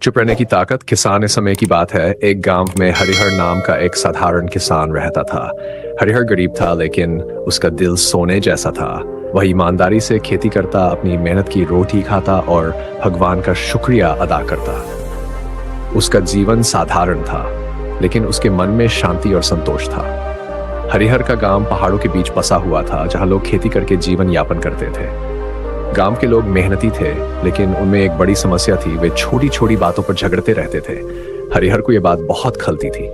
चुप रहने की ताकत। किसान इस समय की बात है। एक गांव में हरिहर नाम का एक साधारण किसान रहता था। हरिहर गरीब था, लेकिन उसका दिल सोने जैसा था। वह ईमानदारी से खेती करता, अपनी मेहनत की रोटी खाता और भगवान का शुक्रिया अदा करता। उसका जीवन साधारण था, लेकिन उसके मन में शांति और संतोष था। हरिहर का गांव पहाड़ों के बीच बसा हुआ था, जहां लोग खेती करके जीवन यापन करते थे। गांव के लोग मेहनती थे, लेकिन उनमें एक बड़ी समस्या थी। वे छोटी छोटी बातों पर झगड़ते रहते थे। हरिहर को यह बात बहुत खलती थी,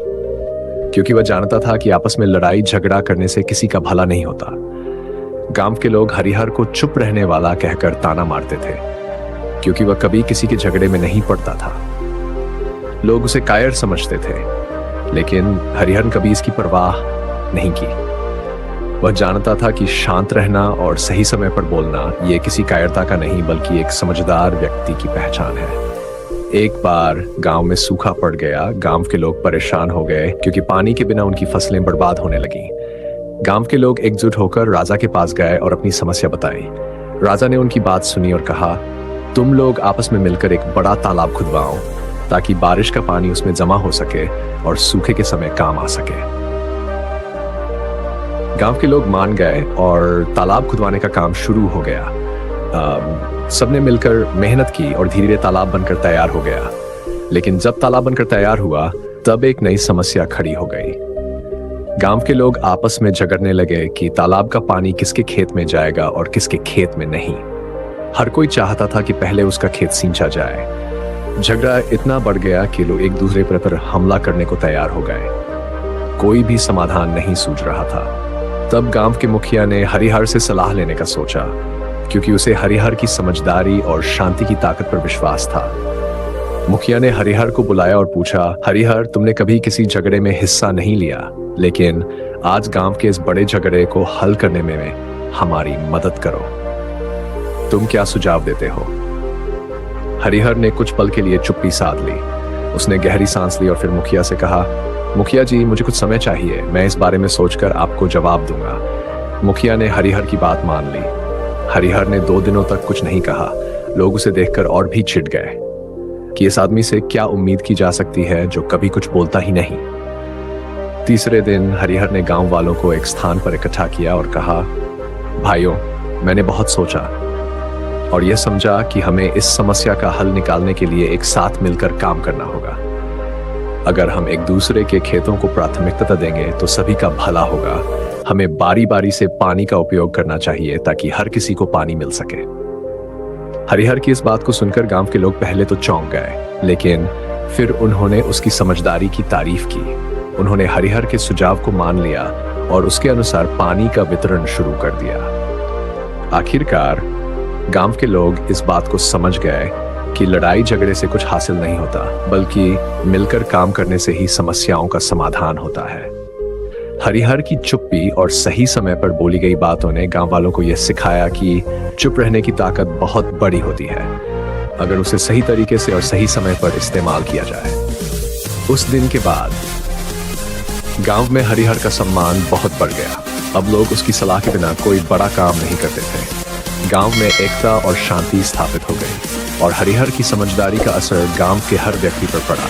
क्योंकि वह जानता था कि आपस में लड़ाई झगड़ा करने से किसी का भला नहीं होता। गांव के लोग हरिहर को चुप रहने वाला कहकर ताना मारते थे, क्योंकि वह कभी किसी के झगड़े में नहीं पड़ता था। लोग उसे कायर समझते थे, लेकिन हरिहर कभी इसकी परवाह नहीं की। वह जानता था कि शांत रहना और सही समय पर बोलना यह किसी कायरता का नहीं, बल्कि एक समझदार व्यक्ति की पहचान है। एक बार गांव में सूखा पड़ गया। गांव के लोग परेशान हो गए, क्योंकि पानी के बिना उनकी फसलें बर्बाद होने लगीं। गांव के लोग एकजुट होकर राजा के पास गए और अपनी समस्या बताई। राजा ने उनकी बात सुनी और कहा, तुम लोग आपस में मिलकर एक बड़ा तालाब खुदवाओ, ताकि बारिश का पानी उसमें जमा हो सके और सूखे के समय काम आ सके। गांव के लोग मान गए और तालाब खुदवाने का काम शुरू हो गया। सबने मिलकर मेहनत की और धीरे धीरे तालाब बनकर तैयार हो गया। लेकिन जब तालाब बनकर तैयार हुआ, तब एक नई समस्या खड़ी हो गई। गांव के लोग आपस में झगड़ने लगे कि तालाब का पानी किसके खेत में जाएगा और किसके खेत में नहीं। हर कोई चाहता था कि पहले उसका खेत सींचा जाए। झगड़ा इतना बढ़ गया कि लोग एक दूसरे पर हमला करने को तैयार हो गए। कोई भी समाधान नहीं सूझ रहा था। तब गांव के मुखिया ने हरिहर से सलाह लेने का सोचा, क्योंकि उसे हरिहर की समझदारी और शांति की ताकत पर विश्वास था। मुखिया ने हरिहर को बुलाया और पूछा, हरिहर, तुमने कभी किसी झगड़े में हिस्सा नहीं लिया, लेकिन आज गांव के इस बड़े झगड़े को हल करने में हमारी मदद करो। तुम क्या सुझाव देते हो? हरिहर ने कुछ पल के लिए चुप्पी साध ली। उसने गहरी सांस ली और फिर मुखिया से कहा, मुखिया जी, मुझे कुछ समय चाहिए। मैं इस बारे में सोचकर आपको जवाब दूंगा। मुखिया ने हरिहर की बात मान ली। हरिहर ने 2 दिनों तक कुछ नहीं कहा। लोग उसे देखकर और भी चिढ़ गए कि इस आदमी से क्या उम्मीद की जा सकती है जो कभी कुछ बोलता ही नहीं। तीसरे दिन हरिहर ने गांव वालों को एक स्थान पर इकट्ठा किया और कहा, भाइयों, मैंने बहुत सोचा और यह समझा कि हमें इस समस्या का हल निकालने के लिए एक साथ मिलकर काम करना होगा। अगर हम एक दूसरे के खेतों को प्राथमिकता देंगे तो सभी का भला होगा। हमें बारी बारी से पानी का उपयोग करना चाहिए, ताकि हर किसी को पानी मिल सके। हरिहर की इस बात को सुनकर गांव के लोग पहले तो चौंक गए, लेकिन फिर उन्होंने उसकी समझदारी की तारीफ की। उन्होंने हरिहर के सुझाव को मान लिया और उसके अनुसार पानी का वितरण शुरू कर दिया। आखिरकार गांव के लोग इस बात को समझ गए कि लड़ाई झगड़े से कुछ हासिल नहीं होता, बल्कि मिलकर काम करने से ही समस्याओं का समाधान होता है। हरिहर की चुप्पी और सही समय पर बोली गई बातों ने गांव वालों को यह सिखाया कि चुप रहने की ताकत बहुत बड़ी होती है, अगर उसे सही तरीके से और सही समय पर इस्तेमाल किया जाए। उस दिन के बाद गांव में हरिहर का सम्मान बहुत बढ़ गया। अब लोग उसकी सलाह के बिना कोई बड़ा काम नहीं करते थे। गांव में एकता और शांति स्थापित हो गई और हरिहर की समझदारी का असर गांव के हर व्यक्ति पर पड़ा।